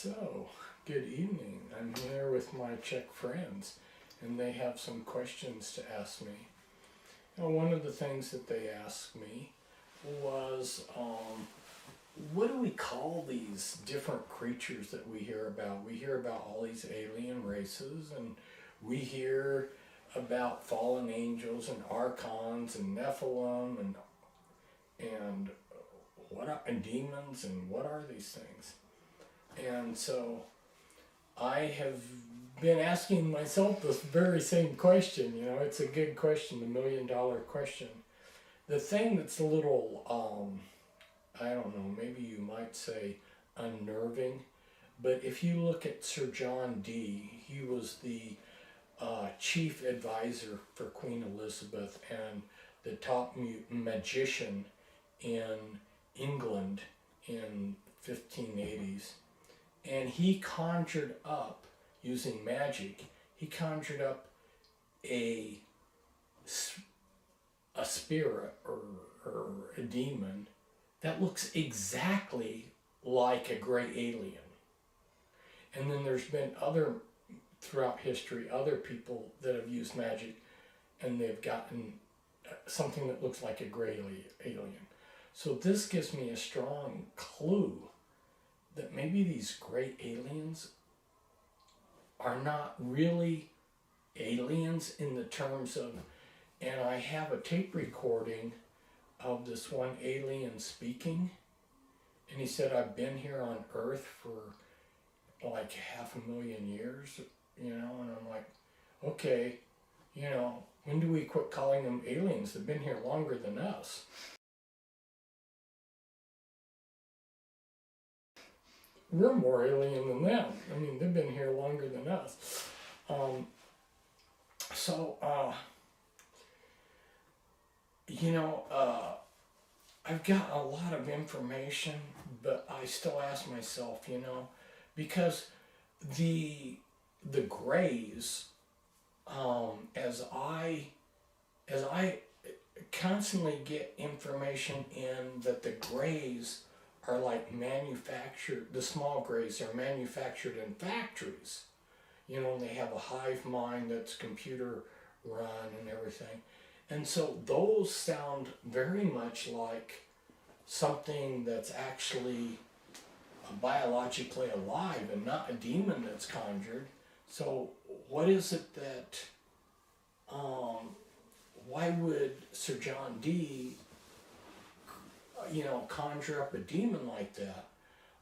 So, good evening. I'm here with my Czech friends, and they have some questions to ask me. Now, one of the things that they asked me was, what do we call these different creatures that we hear about? We hear about all these alien races, and we hear about fallen angels and archons and Nephilim and and demons, and what are these things? And so I have been asking myself this very same question. You know, it's a good question, the $1,000,000 question. The thing that's a little, I don't know, maybe you might say unnerving, but if you look at Sir John Dee, he was the chief advisor for Queen Elizabeth and the top magician in England in 1580s. And he conjured up, using magic, he conjured up a spirit or a demon that looks exactly like a gray alien. And then there's been throughout history, other people that have used magic and they've gotten something that looks like a gray alien. So this gives me a strong clue that maybe these great aliens are not really aliens in the terms of, and I have a tape recording of this one alien speaking, and he said, I've been here on Earth for like 500,000 years, you know, and I'm like, okay, you know, when do we quit calling them aliens? They've been here longer than us. We're more alien than them. I mean, they've been here longer than us. You know, I've got a lot of information, but I still ask myself, you know, because the Greys, as I constantly get information in that the Greys are like manufactured, the small Greys are manufactured in factories. You know, and they have a hive mind that's computer run and everything. And so those sound very much like something that's actually biologically alive and not a demon that's conjured. So what is it that, why would Sir John Dee conjure up a demon like that?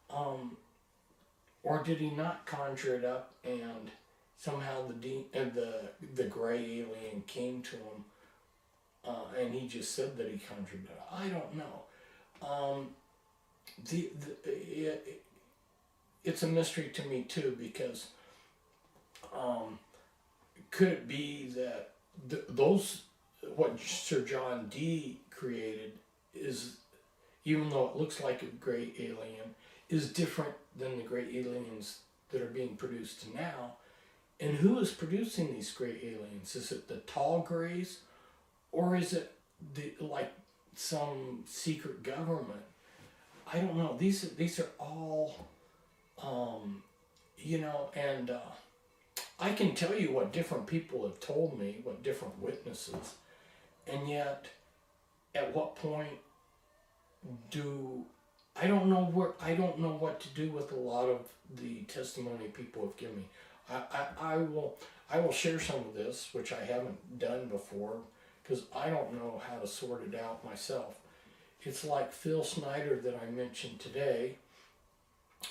Or did he not conjure it up and somehow the gray alien came to him and he just said that he conjured it up? I don't know. It's a mystery to me too, because could it be that what Sir John Dee created is, even though it looks like a gray alien, is different than the gray aliens that are being produced now? And who is producing these gray aliens? Is it the tall grays, or is it like some secret government? I don't know. These are all, and I can tell you what different people have told me, what different witnesses, and yet at what point I don't know what to do with a lot of the testimony people have given me. I will share some of this, which I haven't done before, because I don't know how to sort it out myself. It's like Phil Snyder that I mentioned today.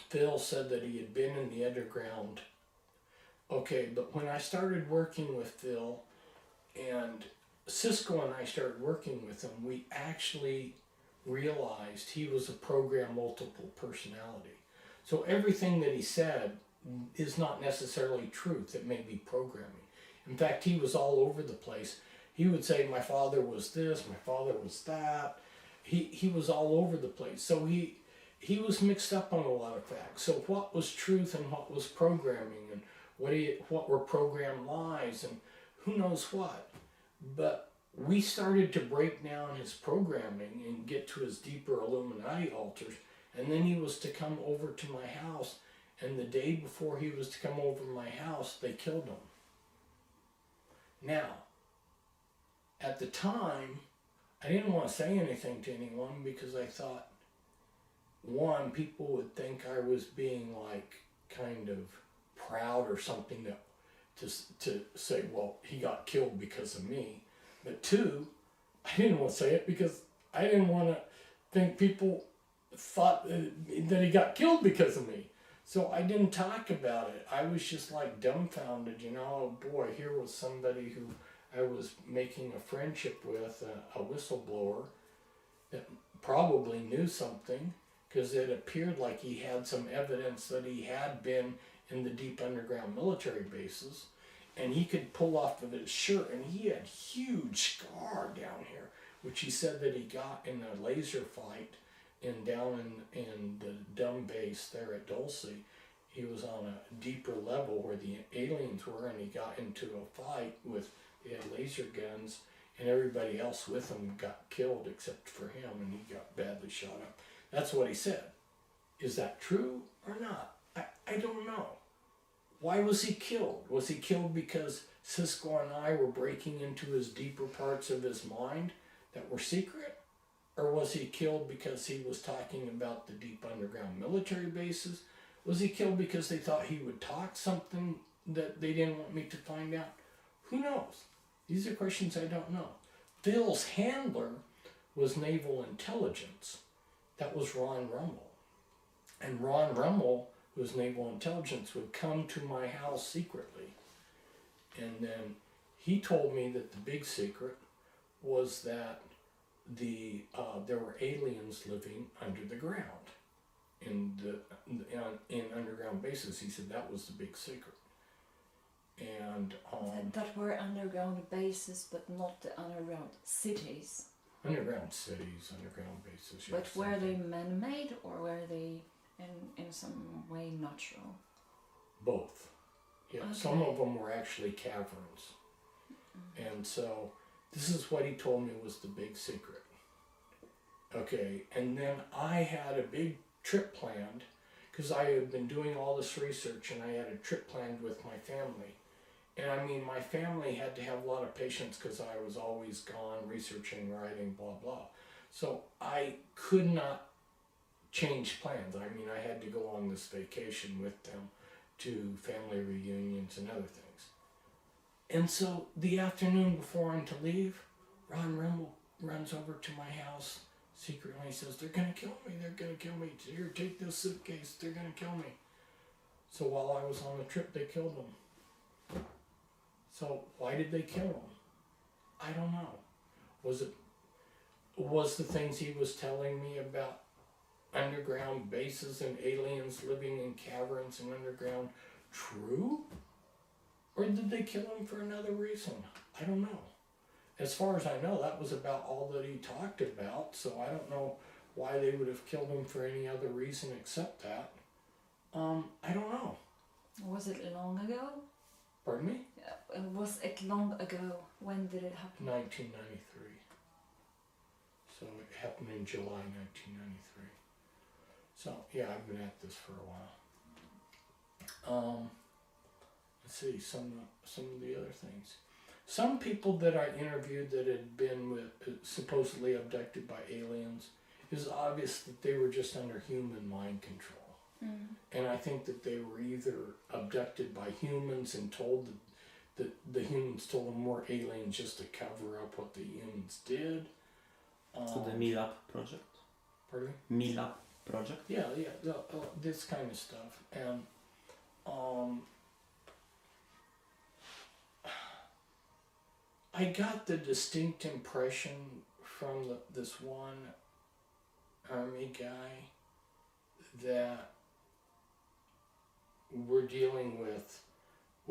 Phil said that he had been in the underground. Okay, but when I started working with Phil, and Cisco and I started working with him, we actually realized he was a program multiple personality. So everything that he said is not necessarily truth. It may be programming. In fact, he was all over the place. He would say, my father was this, my father was that. He was all over the place. So he was mixed up on a lot of facts. So what was truth and what was programming, and what were program lies, and who knows what. But we started to break down his programming and get to his deeper Illuminati altars, and then he was to come over to my house and the day before he was to come over to my house, they killed him. Now, at the time, I didn't want to say anything to anyone because I thought, one, people would think I was being like kind of proud or something to say, well, he got killed because of me. But two, I didn't want to say it because I didn't want to think people thought that he got killed because of me. So I didn't talk about it. I was just like dumbfounded, you know. Oh boy, here was somebody who I was making a friendship with, a whistleblower that probably knew something, because it appeared like he had some evidence that he had been in the deep underground military bases, and he could pull off of his shirt, and he had huge scar down here, which he said that he got in a laser fight down in the dumb base there at Dulce. He was on a deeper level where the aliens were, and he got into a fight with, they had laser guns, and everybody else with him got killed except for him, and he got badly shot up. That's what he said. Is that true or not? I don't know. Why was he killed? Was he killed because Cisco and I were breaking into his deeper parts of his mind that were secret? Or was he killed because he was talking about the deep underground military bases? Was he killed because they thought he would talk something that they didn't want me to find out? Who knows? These are questions I don't know. Phil's handler was naval intelligence. That was Ron Rummel. And Ron Rummel, who was naval intelligence, would come to my house secretly. And then he told me that the big secret was that there were aliens living under the ground in underground bases. He said that was the big secret. And that were underground bases, but not the underground cities. Underground cities, underground bases. But yes, were they man-made or were they in some way natural? Both. Yeah, okay. Some of them were actually caverns. Mm-hmm. And so this is what he told me was the big secret. Okay, and then I had a big trip planned because I had been doing all this research, and I had a trip planned with my family. And I mean, my family had to have a lot of patience because I was always gone researching, writing, blah, blah. So I could not change plans. I mean, I had to go on this vacation with them to family reunions and other things. And so the afternoon before I'm to leave, Ron Rimmel runs over to my house secretly. He says, they're going to kill me. They're going to kill me. Here, take this suitcase. They're going to kill me. So while I was on the trip, they killed him. So why did they kill him? I don't know. Was the things he was telling me about underground bases and aliens living in caverns and underground true? Or did they kill him for another reason? I don't know. As far as I know, that was about all that he talked about, so I don't know why they would have killed him for any other reason except that. I don't know. Was it long ago? Pardon me? Was it long ago? When did it happen? 1993. So it happened in July 1993. So yeah, I've been at this for a while. Let's see some of the other things. Some people that I interviewed that had been supposedly abducted by aliens, it was obvious that they were just under human mind control. Mm. And I think that they were either abducted by humans and told that the humans told them more aliens just to cover up what the humans did. So the Meetup project? Pardon me? Meetup project? Yeah, this kind of stuff. And I got the distinct impression from this one army guy that we're dealing with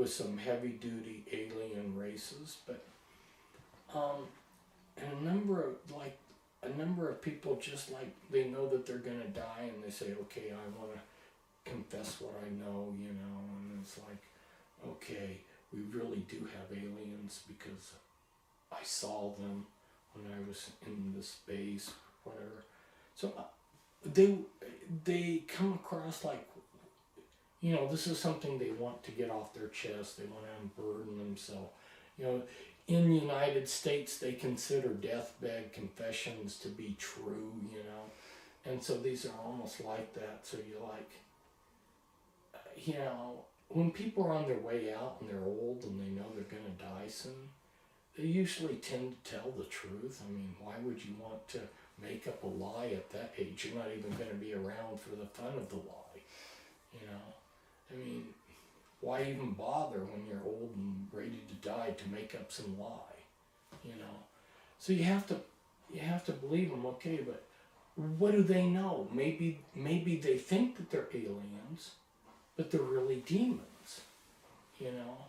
some heavy-duty alien races, but and a number of people just like they know that they're gonna die, and they say, okay, I want to confess what I know, and it's like, okay, we really do have aliens because I saw them when I was in the space, whatever. So they come across like, you know, this is something they want to get off their chest. They want to unburden themselves. You know, in the United States, they consider deathbed confessions to be true, you know. And so these are almost like that. So you're like, you know, when people are on their way out and they're old and they know they're going to die soon, they usually tend to tell the truth. I mean, why would you want to make up a lie at that age? You're not even going to be around for the fun of the lie, you know. I mean, why even bother when you're old and ready to die to make up some lie, you know? So you have to believe them, okay, but what do they know? Maybe they think that they're aliens, but they're really demons, you know?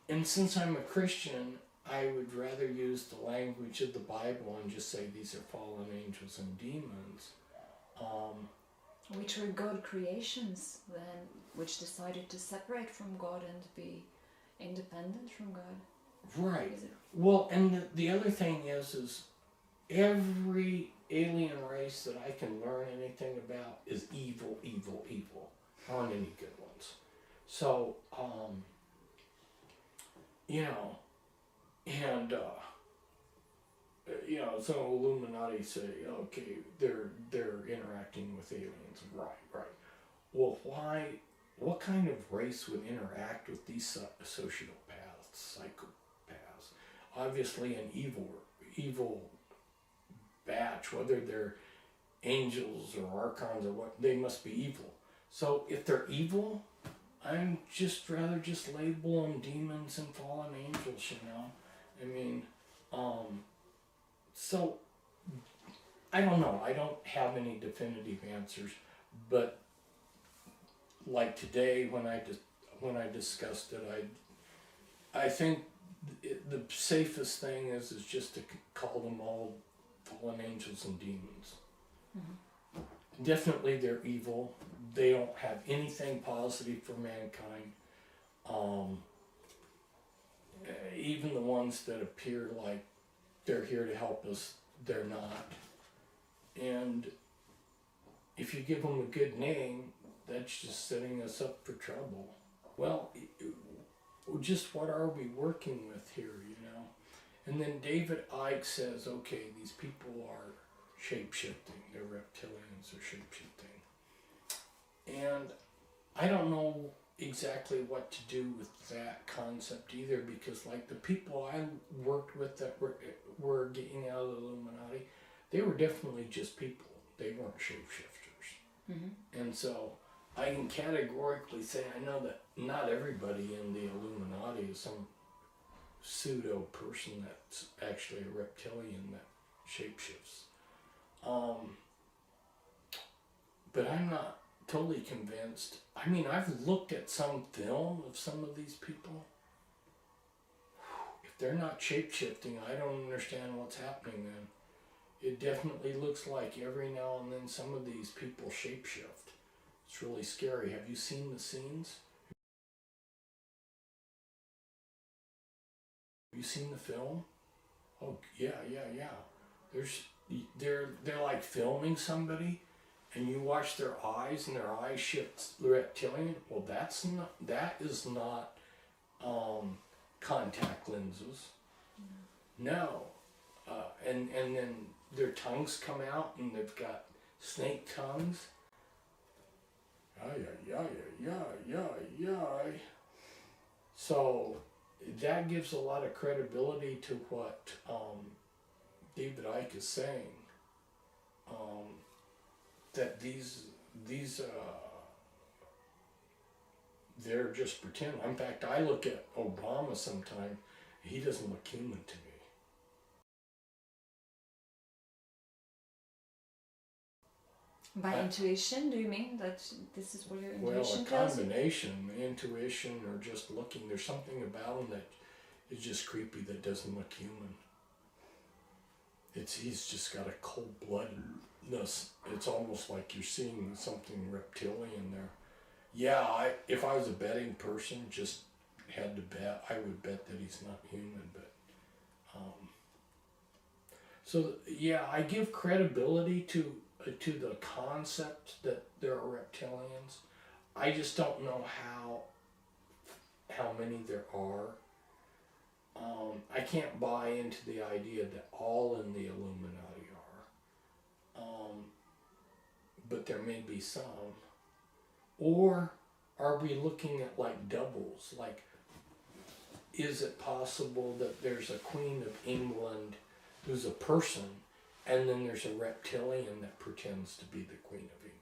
And since I'm a Christian, I would rather use the language of the Bible and just say these are fallen angels and demons. Which were God creations then, which decided to separate from God and be independent from God. Right. Is it? Well, and the other thing is every alien race that I can learn anything about is evil, evil, evil. There aren't any good ones. So, you know, and you know, so Illuminati say, okay, they're interacting with aliens, right. Well, why? What kind of race would interact with these sociopaths, psychopaths? Obviously, an evil batch, whether they're angels or archons or what, they must be evil. So if they're evil, I'm just rather just label them demons and fallen angels, you know. I mean, so I don't know. I don't have any definitive answers, but like today when I discussed it, I think the safest thing is just to call them all fallen angels and demons. Mm-hmm. Definitely they're evil. They don't have anything positive for mankind. Even the ones that appear like they're here to help us, they're not. And if you give them a good name, that's just setting us up for trouble. Well, just what are we working with here, you know? And then David Icke says, okay, these people are shape-shifting. They're reptilians, they're shape-shifting. And I don't know exactly what to do with that concept either, because like the people I worked with that were getting out of the Illuminati, they were definitely just people. They weren't shapeshifters. Mm-hmm. And so I can categorically say I know that not everybody in the Illuminati is some pseudo person that's actually a reptilian that shapeshifts. But I'm not totally convinced. I mean, I've looked at some film of some of these people. If they're not shape-shifting, I don't understand what's happening then. It definitely looks like every now and then some of these people shape-shift. It's really scary. Have you seen the scenes? Have you seen the film? Oh, yeah. They're like filming somebody, and you watch their eyes, and their eyes shift reptilian. Well, that is not contact lenses. No, and then their tongues come out, and they've got snake tongues. So that gives a lot of credibility to what David Icke is saying. That these they're just pretend. In fact, I look at Obama sometimes. He doesn't look human to me. By intuition, do you mean that this is what your intuition Well, a tells you? combination, intuition or just looking. There's something about him that is just creepy that doesn't look human. He's just got a cold-bloodedness. It's almost like you're seeing something reptilian there. Yeah, if I was a betting person, just had to bet, I would bet that he's not human. But so yeah, I give credibility to to the concept that there are reptilians. I just don't know how many there are. I can't buy into the idea that all in the Illuminati are. But there may be some. Or are we looking at like doubles? Like, is it possible that there's a Queen of England who's a person, and then there's a reptilian that pretends to be the Queen of England?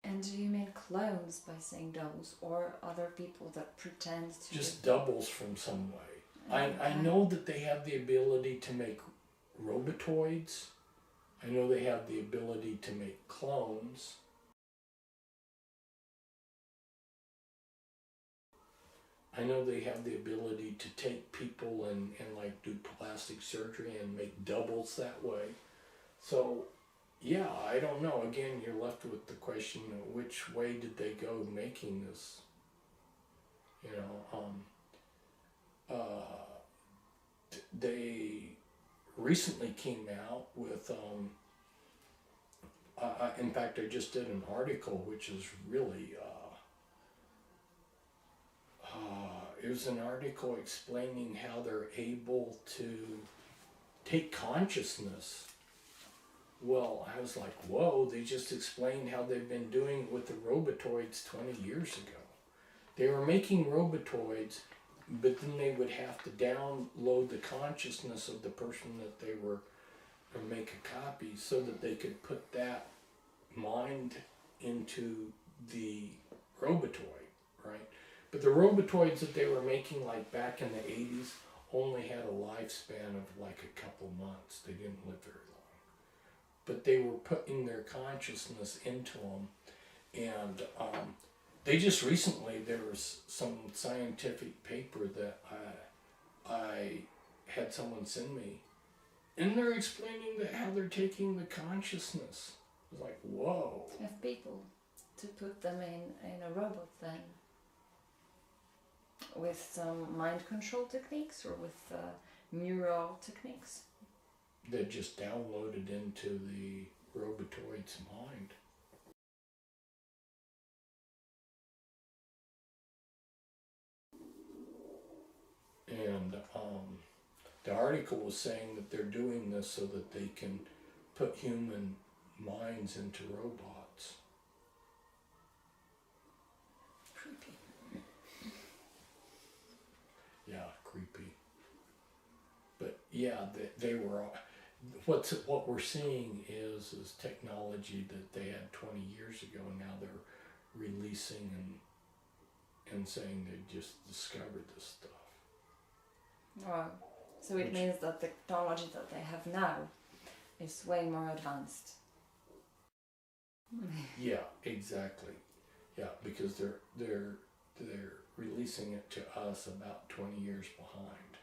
And do you mean clones by saying doubles, or other people that pretend to Just doubles from some way. I know that they have the ability to make robotoids. I know they have the ability to make clones. I know they have the ability to take people and like do plastic surgery and make doubles that way. So, yeah, I don't know. Again, you're left with the question of which way did they go making this? You know, they recently came out with, in fact, I just did an article which is really, it was an article explaining how they're able to take consciousness. Well, I was like, whoa, they just explained how they've been doing it with the robotoids 20 years ago. They were making robotoids, but then they would have to download the consciousness of the person that they were, or make a copy so that they could put that mind into the robotoid, right? But the robotoids that they were making like back in the 80s only had a lifespan of like a couple months. They didn't live very long. But they were putting their consciousness into them. And they just recently, there was some scientific paper that I had someone send me. And they're explaining that how they're taking the consciousness. I was like, whoa. Of people to put them in a robot then, with some mind control techniques or with neural techniques. That just downloaded into the robotoid's mind. And the article was saying that they're doing this so that they can put human minds into robots. Creepy. Yeah, creepy. But yeah, they were. What we're seeing is technology that they had 20 years ago. Now they're releasing and saying they just discovered this stuff. Wow. So it means that the technology that they have now is way more advanced. Yeah, exactly. Yeah, because they're releasing it to us about 20 years behind.